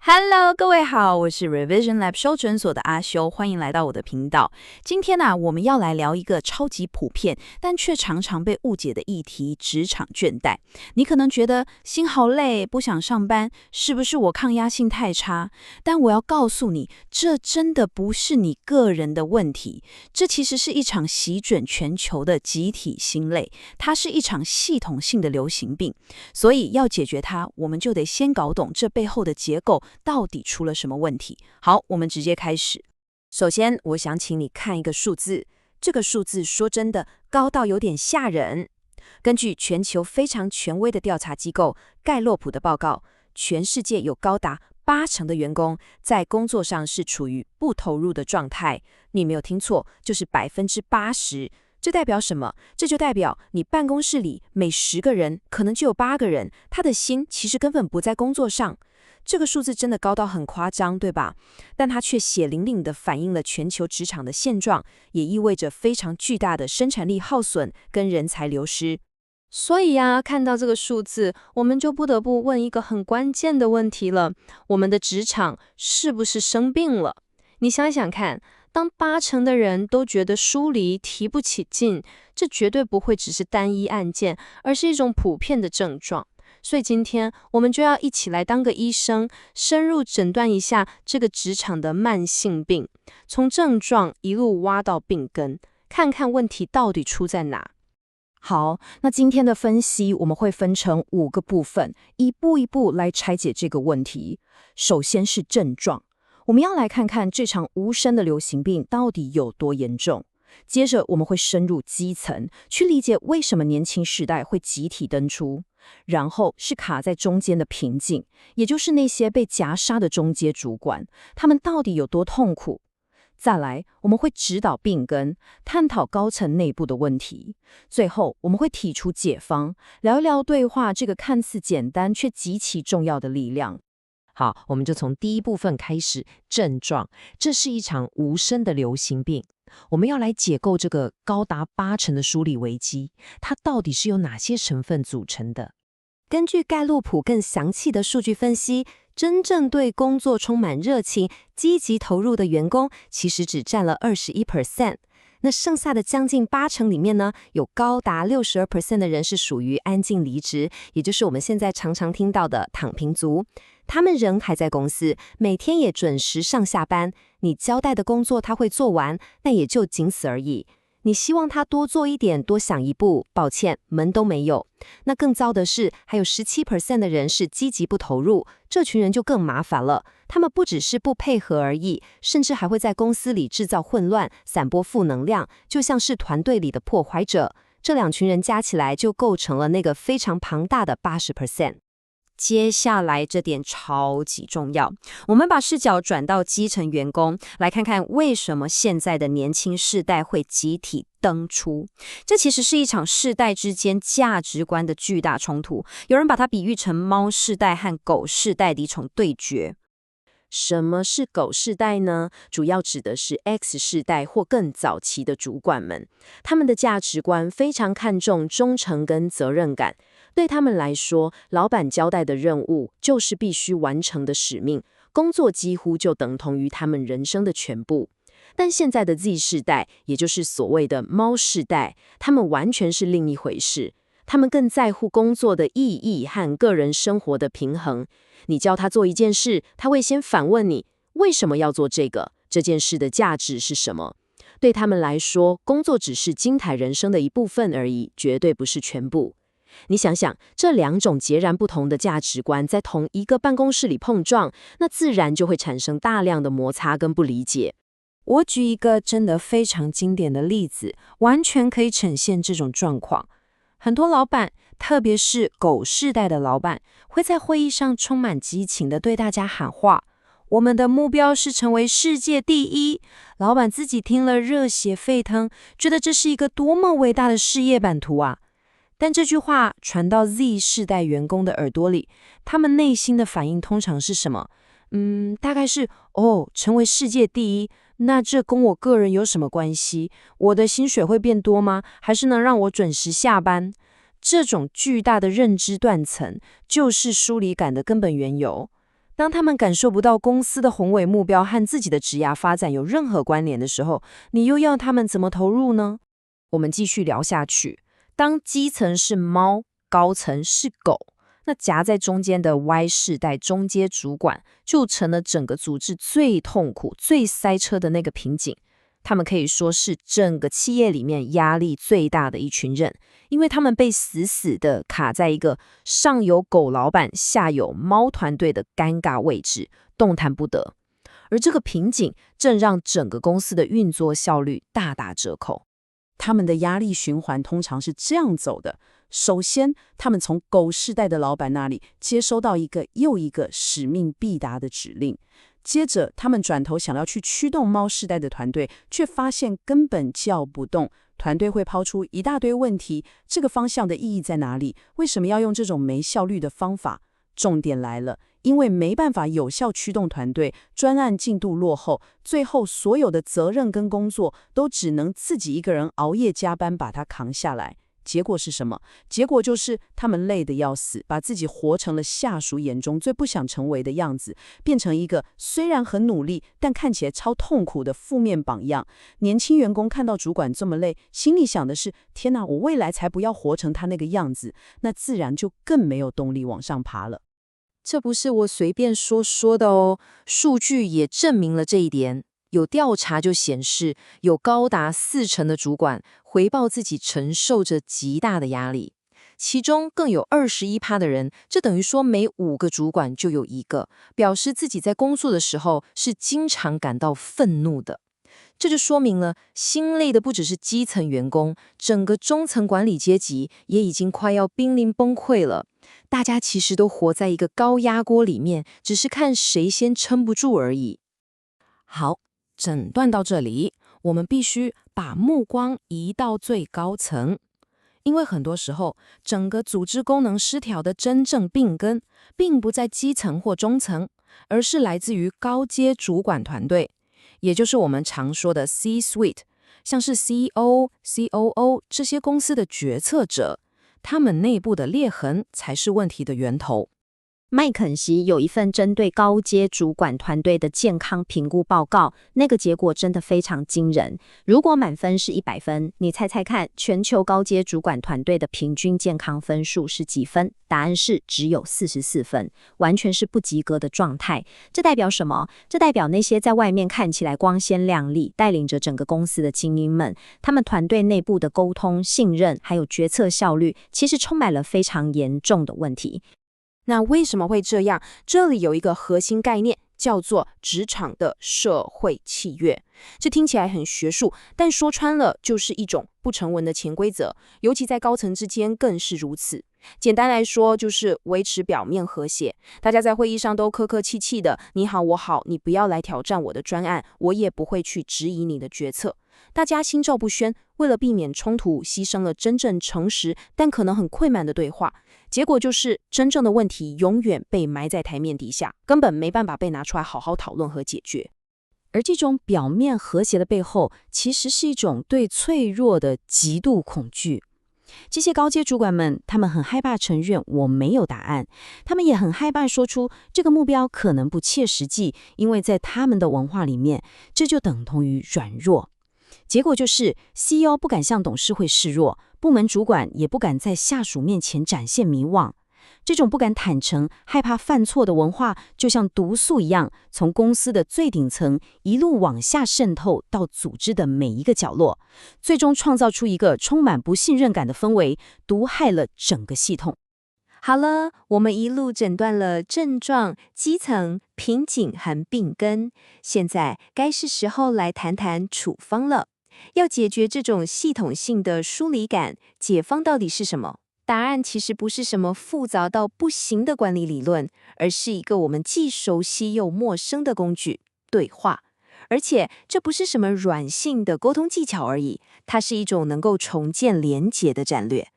Hello，各位好，我是 Revision Lab 修诊所的阿修，欢迎来到我的频道。今天我们要来聊一个超级普遍，但却常常被误解的议题——职场倦怠。你可能觉得心好累，不想上班，是不是我抗压性太差？但我要告诉你，这真的不是你个人的问题，这其实是一场席卷全球的集体心累，它是一场系统性的流行病。所以要解决它，我们就得先搞懂这背后的结构到底出了什么问题。好，我们直接开始。首先，我想请你看一个数字，这个数字说真的高到有点吓人。根据全球非常权威的调查机构盖洛普的报告，全世界有高达80%的员工在工作上是处于不投入的状态。你没有听错，就是80%。这代表什么？这就代表你办公室里每10个人可能就有8个人，他的心其实根本不在工作上。这个数字真的高到很夸张，对吧？但它却血淋淋地反映了全球职场的现状，也意味着非常巨大的生产力耗损跟人才流失。所以看到这个数字，我们就不得不问一个很关键的问题了：我们的职场是不是生病了？你想想看，当80%的人都觉得疏离、提不起劲，这绝对不会只是单一案件，而是一种普遍的症状。所以今天我们就要一起来当个医生，深入诊断一下这个职场的慢性病，从症状一路挖到病根，看看问题到底出在哪。好，那今天的分析我们会分成5个部分，一步一步来拆解这个问题。首先是症状，我们要来看看这场无声的流行病到底有多严重。接着我们会深入基层，去理解为什么年轻世代会集体登出。然后是卡在中间的瓶颈，也就是那些被夹杀的中阶主管，他们到底有多痛苦？再来，我们会指导病根，探讨高层内部的问题。最后，我们会提出解方，聊一聊对话这个看似简单却极其重要的力量。好，我们就从第一部分开始，症状。这是一场无声的流行病。我们要来解构这个高达80%的梳理危机，它到底是由哪些成分组成的？根据盖洛普更详细的数据分析，真正对工作充满热情、积极投入的员工，其实只占了21%。那剩下的将近80%里面呢，有高达62%的人是属于安静离职，也就是我们现在常常听到的躺平族。他们人还在公司，每天也准时上下班，你交代的工作他会做完，但也就仅此而已。你希望他多做一点，多想一步，抱歉，门都没有。那更糟的是，还有17% 的人是积极不投入，这群人就更麻烦了。他们不只是不配合而已，甚至还会在公司里制造混乱，散播负能量，就像是团队里的破坏者。这2群人加起来就构成了那个非常庞大的80%。接下来这点超级重要，我们把视角转到基层员工，来看看为什么现在的年轻世代会集体登出。这其实是一场世代之间价值观的巨大冲突，有人把它比喻成猫世代和狗世代的一场对决。什么是狗世代呢？主要指的是 X 世代或更早期的主管们，他们的价值观非常看重忠诚跟责任感。对他们来说，老板交代的任务就是必须完成的使命，工作几乎就等同于他们人生的全部。但现在的 Z 世代，也就是所谓的猫世代，他们完全是另一回事。他们更在乎工作的意义和个人生活的平衡。你教他做一件事，他会先反问你，为什么要做这个？这件事的价值是什么？对他们来说，工作只是精彩人生的一部分而已，绝对不是全部。你想想，这2种截然不同的价值观在同一个办公室里碰撞，那自然就会产生大量的摩擦跟不理解。我举一个真的非常经典的例子，完全可以呈现这种状况。很多老板，特别是狗世代的老板，会在会议上充满激情地对大家喊话：我们的目标是成为世界第一。老板自己听了热血沸腾，觉得这是一个多么伟大的事业版图啊！但这句话传到 Z 世代员工的耳朵里，他们内心的反应通常是什么？大概是成为世界第一，那这跟我个人有什么关系？我的薪水会变多吗？还是能让我准时下班？这种巨大的认知断层，就是疏离感的根本缘由。当他们感受不到公司的宏伟目标和自己的职涯发展有任何关联的时候，你又要他们怎么投入呢？我们继续聊下去。当基层是猫，高层是狗，那夹在中间的 Y 世代中阶主管就成了整个组织最痛苦、最塞车的那个瓶颈。他们可以说是整个企业里面压力最大的一群人，因为他们被死死地卡在一个上有狗老板、下有猫团队的尴尬位置，动弹不得。而这个瓶颈正让整个公司的运作效率大打折扣。他们的压力循环通常是这样走的：首先，他们从狗世代的老板那里接收到一个又一个使命必达的指令，接着他们转头想要去驱动猫世代的团队，却发现根本叫不动。团队会抛出一大堆问题，这个方向的意义在哪里？为什么要用这种没效率的方法？重点来了，因为没办法有效驱动团队，专案进度落后，最后所有的责任跟工作都只能自己一个人熬夜加班把它扛下来。结果是什么？结果就是他们累得要死，把自己活成了下属眼中最不想成为的样子，变成一个虽然很努力，但看起来超痛苦的负面榜样。年轻员工看到主管这么累，心里想的是：天哪，我未来才不要活成他那个样子，那自然就更没有动力往上爬了。这不是我随便说的哦，数据也证明了这一点。有调查就显示，有高达40%的主管回报自己承受着极大的压力，其中更有21%的人，这等于说每5个主管就有1个，表示自己在工作的时候是经常感到愤怒的。这就说明了，心累的不只是基层员工，整个中层管理阶级也已经快要濒临崩溃了。大家其实都活在一个高压锅里面，只是看谁先撑不住而已。好，诊断到这里，我们必须把目光移到最高层，因为很多时候，整个组织功能失调的真正病根，并不在基层或中层，而是来自于高阶主管团队，也就是我们常说的 C-suite， 像是 CEO、COO 这些公司的决策者，他们内部的裂痕才是问题的源头。麦肯锡有一份针对高阶主管团队的健康评估报告，那个结果真的非常惊人。如果满分是100分，你猜猜看，全球高阶主管团队的平均健康分数是几分？答案是只有44分，完全是不及格的状态。这代表什么？这代表那些在外面看起来光鲜亮丽，带领着整个公司的精英们，他们团队内部的沟通、信任还有决策效率，其实充满了非常严重的问题。那为什么会这样？这里有一个核心概念，叫做职场的社会契约。这听起来很学术，但说穿了就是一种不成文的潜规则，尤其在高层之间更是如此。简单来说，就是维持表面和谐，大家在会议上都客客气气的，你好我好，你不要来挑战我的专案，我也不会去质疑你的决策。大家心照不宣，为了避免冲突，牺牲了真正诚实但可能很困难的对话。结果就是真正的问题永远被埋在台面底下，根本没办法被拿出来好好讨论和解决。而这种表面和谐的背后，其实是一种对脆弱的极度恐惧。这些高阶主管们，他们很害怕承认我没有答案，他们也很害怕说出这个目标可能不切实际，因为在他们的文化里面，这就等同于软弱。结果就是 CEO 不敢向董事会示弱，部门主管也不敢在下属面前展现迷惘。这种不敢坦诚、害怕犯错的文化，就像毒素一样，从公司的最顶层一路往下渗透到组织的每一个角落，最终创造出一个充满不信任感的氛围，毒害了整个系统。好了，我们一路诊断了症状、基层、瓶颈和病根，现在该是时候来谈谈处方了。要解决这种系统性的疏离感，解方到底是什么？答案其实不是什么复杂到不行的管理理论，而是一个我们既熟悉又陌生的工具——对话。而且这不是什么软性的沟通技巧而已，它是一种能够重建连结的战略。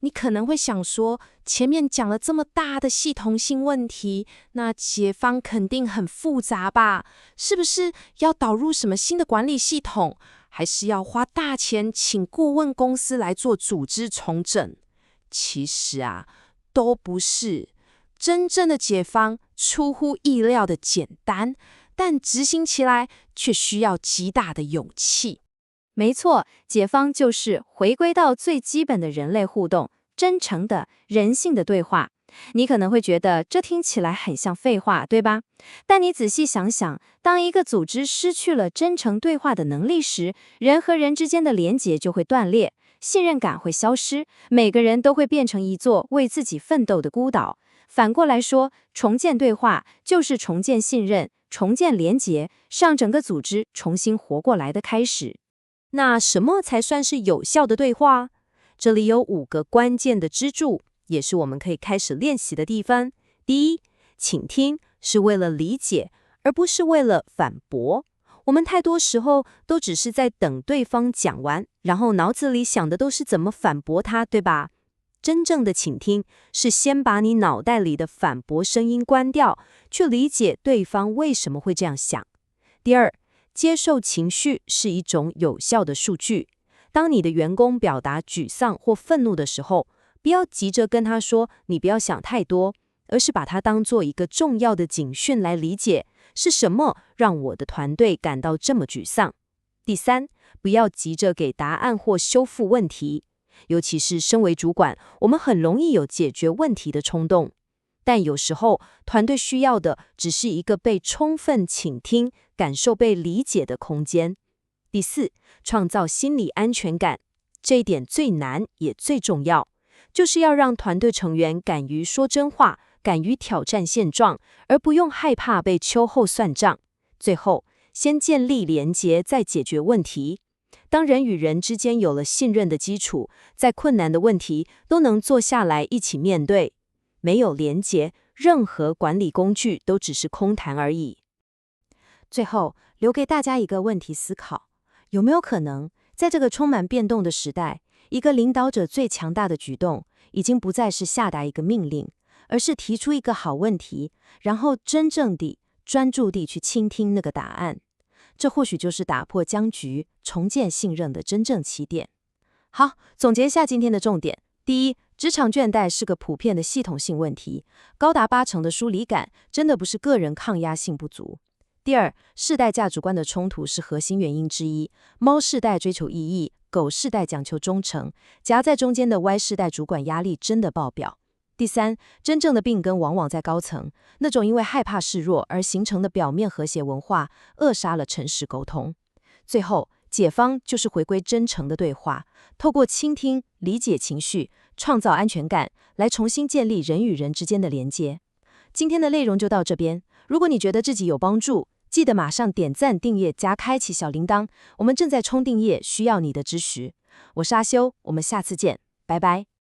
你可能会想说，前面讲了这么大的系统性问题，那解方肯定很复杂吧？是不是要导入什么新的管理系统，还是要花大钱请顾问公司来做组织重整？其实啊，都不是。真正的解方出乎意料的简单，但执行起来却需要极大的勇气。没错，解方就是回归到最基本的人类互动，真诚的、人性的对话。你可能会觉得这听起来很像废话，对吧？但你仔细想想，当一个组织失去了真诚对话的能力时，人和人之间的连结就会断裂，信任感会消失，每个人都会变成一座为自己奋斗的孤岛。反过来说，重建对话就是重建信任、重建连结，让整个组织重新活过来的开始。那什么才算是有效的对话？这里有5个关键的支柱，也是我们可以开始练习的地方。第一，倾听是为了理解，而不是为了反驳。我们太多时候都只是在等对方讲完，然后脑子里想的都是怎么反驳他，对吧？真正的倾听是先把你脑袋里的反驳声音关掉，去理解对方为什么会这样想。第二，接受情绪是一种有效的数据。当你的员工表达沮丧或愤怒的时候，不要急着跟他说你不要想太多，而是把它当做一个重要的警讯来理解，是什么让我的团队感到这么沮丧。第三，不要急着给答案或修复问题，尤其是身为主管，我们很容易有解决问题的冲动，但有时候团队需要的只是一个被充分倾听、感受被理解的空间。第四，创造心理安全感，这一点最难也最重要，就是要让团队成员敢于说真话，敢于挑战现状，而不用害怕被秋后算账。最后，先建立连结，再解决问题。当人与人之间有了信任的基础，再困难的问题都能坐下来一起面对。没有连结，任何管理工具都只是空谈而已。最后，留给大家一个问题思考：有没有可能，在这个充满变动的时代，一个领导者最强大的举动，已经不再是下达一个命令，而是提出一个好问题，然后真正地、专注地去倾听那个答案？这或许就是打破僵局、重建信任的真正起点。好，总结一下今天的重点：第一，职场倦怠是个普遍的系统性问题，高达80%的疏离感真的不是个人抗压性不足。第二，世代价值观的冲突是核心原因之一，猫世代追求意义，狗世代讲求忠诚，夹在中间的 Y 世代主管压力真的爆表。第三，真正的病根往往在高层，那种因为害怕示弱而形成的表面和谐文化，扼杀了诚实沟通。最后，解方就是回归真诚的对话，透过倾听、理解情绪，创造安全感，来重新建立人与人之间的连接。今天的内容就到这边，如果你觉得自己有帮助，记得马上点赞、订阅加开启小铃铛，我们正在冲订阅，需要你的支持。我是阿修，我们下次见，拜拜。